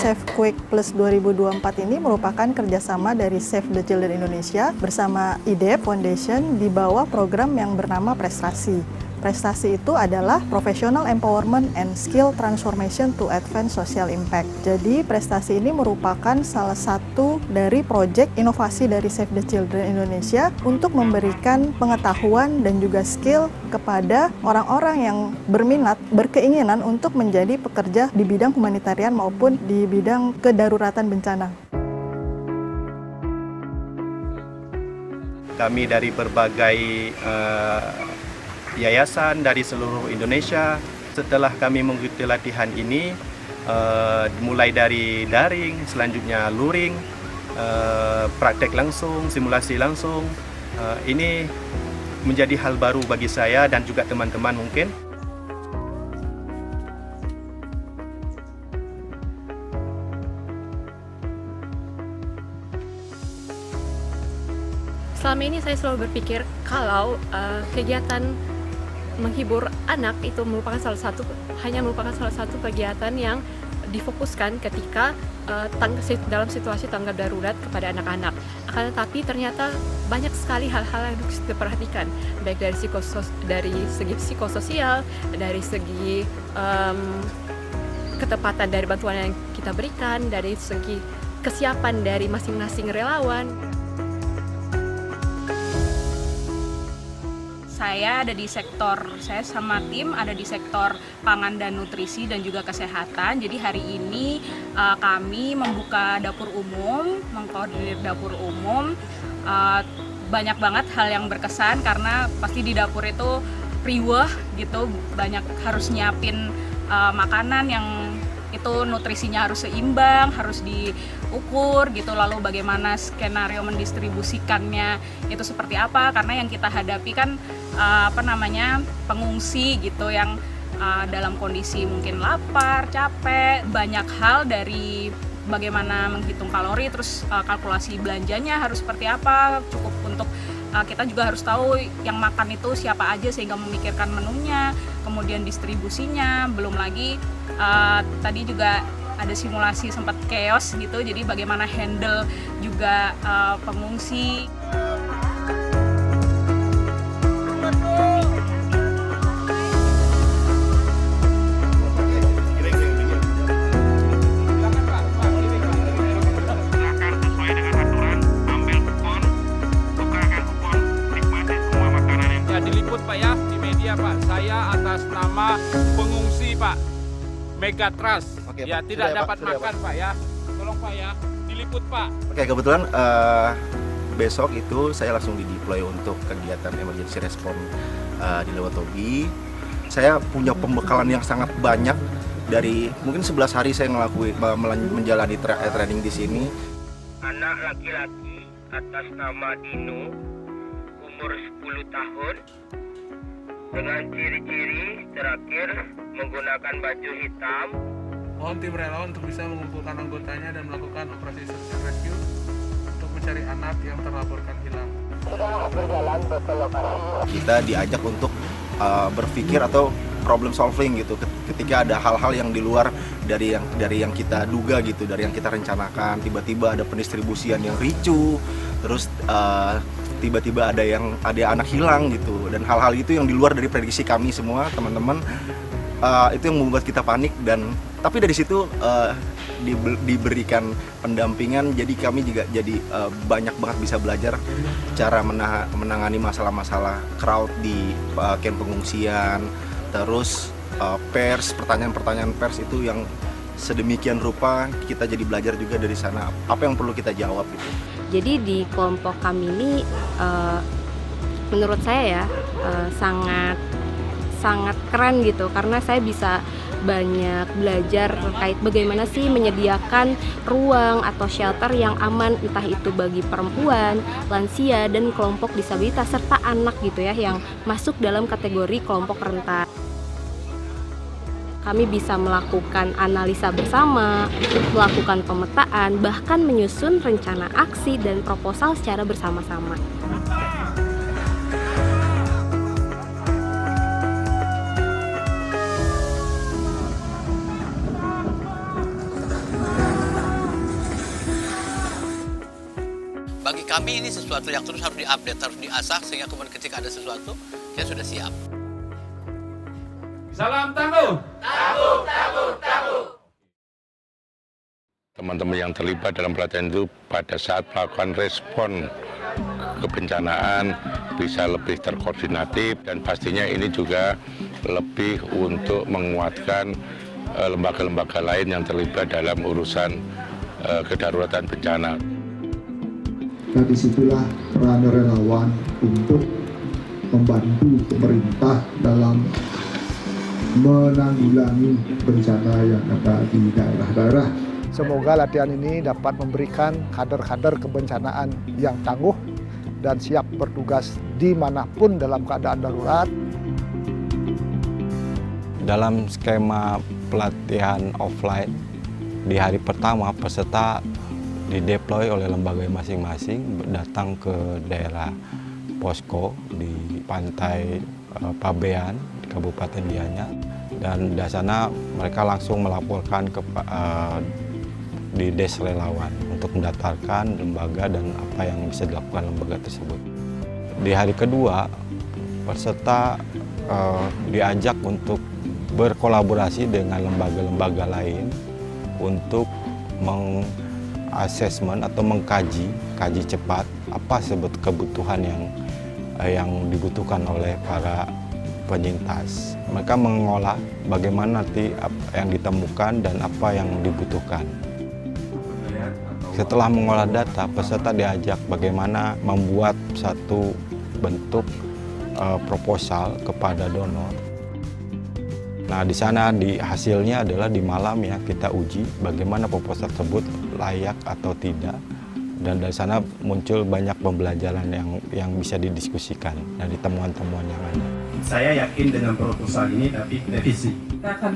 Save Quick Plus 2024 ini merupakan kerjasama dari Save the Children Indonesia bersama IDEP Foundation di bawah program yang bernama Prestasi. Prestasi itu adalah Professional Empowerment and Skill Transformation to Advance Social Impact. Jadi prestasi ini merupakan salah satu dari proyek inovasi dari Save the Children Indonesia untuk memberikan pengetahuan dan juga skill kepada orang-orang yang berminat, berkeinginan untuk menjadi pekerja di bidang humanitarian maupun di bidang kedaruratan bencana. Kami dari berbagai yayasan dari seluruh Indonesia, setelah kami mengikuti latihan ini, mulai dari daring, selanjutnya luring, praktek langsung, simulasi langsung, ini menjadi hal baru bagi saya dan juga teman-teman mungkin. Selama ini saya selalu berpikir kalau kegiatan menghibur anak itu hanya merupakan salah satu kegiatan yang difokuskan ketika dalam situasi tanggap darurat kepada anak-anak. Akan tetapi ternyata banyak sekali hal-hal yang harus diperhatikan, baik dari segi psikososial, dari segi ketepatan dari bantuan yang kita berikan, dari segi kesiapan dari masing-masing relawan. Saya sama tim ada di sektor pangan dan nutrisi dan juga kesehatan. Jadi hari ini kami membuka dapur umum, mengkoordinir dapur umum. Banyak banget hal yang berkesan karena pasti di dapur itu riweh gitu, banyak harus nyiapin makanan yang itu nutrisinya harus seimbang, harus diukur gitu, lalu bagaimana skenario mendistribusikannya itu seperti apa, karena yang kita hadapi kan pengungsi gitu yang dalam kondisi mungkin lapar, capek, banyak hal dari bagaimana menghitung kalori, terus kalkulasi belanjanya harus seperti apa, cukup untuk kita juga harus tahu yang makan itu siapa aja sehingga memikirkan menunya, kemudian distribusinya, belum lagi tadi juga ada simulasi sempat chaos gitu, jadi bagaimana handle juga pengungsi. Diliput Pak ya di media Pak, saya atas nama pengungsi Pak Megatrust. Oke, ya Pak. Tidak dapat makan Pak ya, tolong Pak ya diliput Pak. Oke, kebetulan besok itu saya langsung dideploy untuk kegiatan emergency response di Lewatobi. Saya punya pembekalan yang sangat banyak dari mungkin 11 hari saya menjalani training di sini. Anak laki-laki atas nama Dino, umur 10 tahun, dengan ciri-ciri terakhir menggunakan baju hitam. Mohon tim relawan untuk bisa mengumpulkan anggotanya dan melakukan operasi search and rescue untuk mencari anak yang terlaporkan hilang. Sudah berjalan ke lokasi. Kita diajak untuk berpikir atau problem solving gitu ketika ada hal-hal yang di luar dari yang kita duga gitu, dari yang kita rencanakan. Tiba-tiba ada pendistribusian yang ricu, terus tiba-tiba ada anak hilang gitu, dan hal-hal itu yang di luar dari prediksi kami semua teman-teman, itu yang membuat kita panik. Dan tapi dari situ diberikan pendampingan, jadi kami juga jadi banyak banget bisa belajar cara menangani masalah-masalah crowd di camp pengungsian, terus pers, pertanyaan-pertanyaan pers itu yang sedemikian rupa kita jadi belajar juga dari sana apa yang perlu kita jawab gitu. Jadi di kelompok kami ini menurut saya ya sangat keren gitu, karena saya bisa banyak belajar terkait bagaimana sih menyediakan ruang atau shelter yang aman, entah itu bagi perempuan, lansia, dan kelompok disabilitas serta anak gitu ya, yang masuk dalam kategori kelompok rentan. Kami bisa melakukan analisa bersama, melakukan pemetaan, bahkan menyusun rencana aksi dan proposal secara bersama-sama. bagi kami ini sesuatu yang terus harus diupdate, harus diasah, sehingga kemudian ketika ada sesuatu, kita sudah siap. Salam tangguh. Teman-teman yang terlibat dalam pelatihan itu pada saat melakukan respon kebencanaan bisa lebih terkoordinatif, dan pastinya ini juga lebih untuk menguatkan lembaga-lembaga lain yang terlibat dalam urusan kedaruratan bencana. Nah, disitulah peran relawan untuk membantu pemerintah dalam menanggulangi bencana yang ada di daerah-daerah. Semoga latihan ini dapat memberikan kader-kader kebencanaan yang tangguh dan siap bertugas dimanapun dalam keadaan darurat. Dalam skema pelatihan offline, di hari pertama peserta dideploy oleh lembaga masing-masing datang ke daerah posko di pantai Pabean, di Kabupaten Gianyar, dan dari sana mereka langsung melaporkan ke di Des Relawan untuk mendaftarkan lembaga dan apa yang bisa dilakukan lembaga tersebut. Di hari kedua, peserta diajak untuk berkolaborasi dengan lembaga-lembaga lain untuk mengassessment atau mengkaji cepat apa kebutuhan yang dibutuhkan oleh para penyintas. Mereka mengolah bagaimana nanti yang ditemukan dan apa yang dibutuhkan. Setelah mengolah data, peserta diajak bagaimana membuat satu bentuk proposal kepada donor. Nah, di sana hasilnya adalah di malam ya kita uji bagaimana proposal tersebut layak atau tidak. Dan dari sana muncul banyak pembelajaran yang bisa didiskusikan dari temuan-temuan yang ada. Saya yakin dengan proposal ini, tapi revisi. Kita akan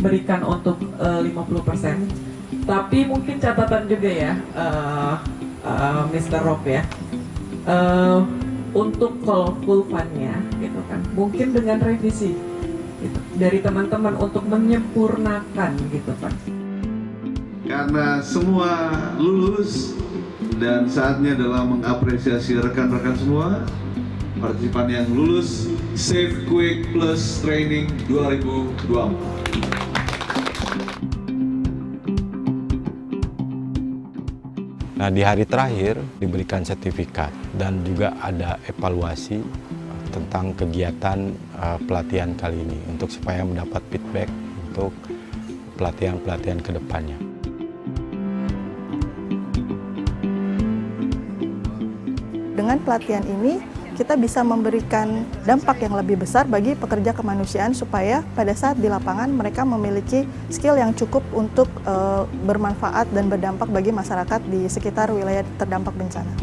berikan untuk 50%. Tapi mungkin catatan juga ya, Mr. Rob ya, untuk kalau full fund-nya gitu kan, mungkin dengan revisi gitu, dari teman-teman untuk menyempurnakan gitu kan. Karena semua lulus dan saatnya adalah mengapresiasi rekan-rekan semua partisipan yang lulus Safe Quick Plus Training 2024. Nah, di hari terakhir diberikan sertifikat dan juga ada evaluasi tentang kegiatan pelatihan kali ini untuk supaya mendapat feedback untuk pelatihan-pelatihan ke depannya. Dengan pelatihan ini, kita bisa memberikan dampak yang lebih besar bagi pekerja kemanusiaan supaya pada saat di lapangan mereka memiliki skill yang cukup untuk bermanfaat dan berdampak bagi masyarakat di sekitar wilayah terdampak bencana.